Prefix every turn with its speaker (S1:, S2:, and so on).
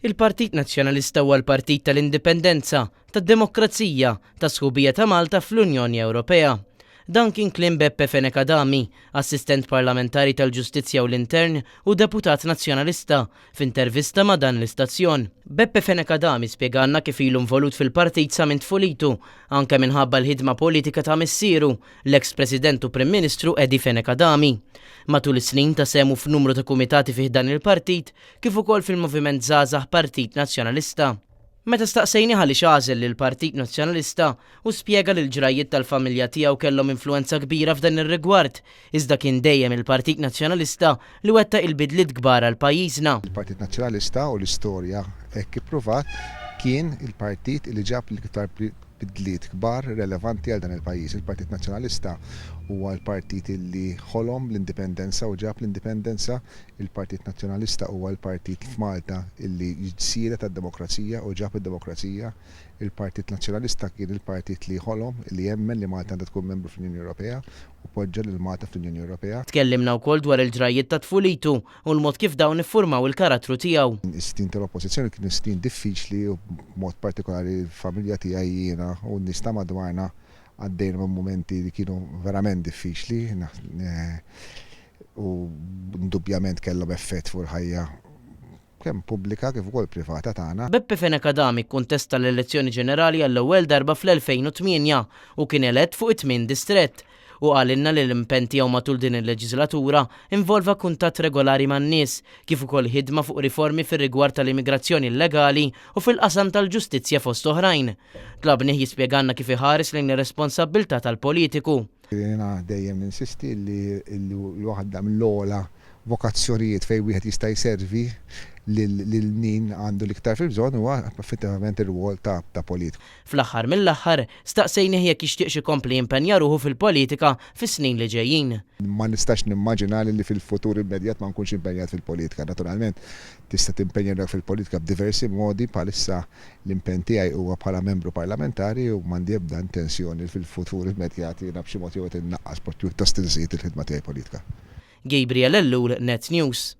S1: Il-Partit Nazzjonalista huwa l-partit tal-indipendenza, tad-demokrazija, tas-sħubija ta' Malta fl-Unjoni Ewropea. Dan kien kliem Beppe Fenekadami, assistent parlamentari tal-Ġustizzja u l-Intern u deputat nazzjonalista, f'intervista ma' dan l-istazzjon. Beppe Fenekadami spjegalna kif ilu involut fil-partit sa minn tfulitu, anke minħabba l-ħidma politika ta' missieru, l-ex-President u Prim Ministru Edi Fenekadami. Matul is-snin ta' semu f'numru ta' kumitati fih dan il-partit, kif ukoll fil-Moviment Żgħażagħ Partit Nazzjonalista. Meta staqsejni ħalli xażel lil Partit Nazzjonalista u spjega li l-ġrajiet tal-familja tiegħu kellhom influenza kbira f'dan ir-rigward, iżda kien dejjem il-Partit Nazzjonalista li wettaq il-bidliet kbar għal pajjiżna.
S2: Il-Partit Nazzjonalista u l-istorja hekk ippruvat kien il-partit li ġab l-iktar bidliet kbar relevanti għal dan il-pajjiż. Il-Partit Nazzjonalista huwa l-partit li ħolom l-indipendenza u ġab l-indipendenza. Il-Partit Nazzjonalista huwa l-partit f'Malta illi jsiret għad-demokrazija u ġab id-demokrazija. Il-Partit Nazzjonalista kien il-partit li ħolom li jemmen li Malta għandha tkun membru fl-Unjoni Ewropea u poġġa lil Malta fl-Unjoni Ewropea.
S1: Tkellimna wkoll dwar il-ġrajiet ta' tfulitu u l-mod kif dawn iffurmaw il-karattru tiegħu.
S2: Is-snin tal-oppożizzjoni kienu snin diffiċli u b'mod partikolari l-familja tiegħi jiena u n-nies ta' madwarna għaddejna minn momenti li kienu verament diffiċli u indubjament kellhom effett fuq il-ħajja kemm pubblika kif ukoll privata tagħna.
S1: Beppe Fenekadami kkuntesta l-elezzjoni ġenerali għall-ewwel darba fl-2008 u kien elett fuq 8 distrett u għalinna li l-impenn tiegħu matul din il-leġislatura involva kuntatt regolari man-nies kif ukoll ħidma fuq riformi fir-rigward tal-immigrazzjoni illegali u fil-qasam tal-ġustizzja fost oħrajn. Tlabnih jispjegalna kif iħares lejn ir-responsabbiltà tal-politiku.
S2: Jiena dejjem ninsisti li l-waħda mill-ogħla vokazzjonijiet fejn wieħed jista' jservi lil min għandu l-iktar fil-bżonn huwa effettivament ir-rwol ta' politiku.
S1: Fl-aħħar mill-aħħar staqsejnih jekk jixtieq ikompli jimpenja ruħu fil-politika fis-snin li ġejjin.
S2: Ma nistax nimmaġina li fil-futur immedjat ma nkunx impenjat fil-politika. Naturalment tista' timpenja fil-politika b'diversi modi bħalissa l-impenn tiegħi huwa bħala membru parlamentari u m'għandi ebda intenzjoni fil-futur immedjat jiena b'xi mod jew innaqqas pjuttost inżid il-ħidma tiegħi politika.
S1: Gabriel Ellul, Net News.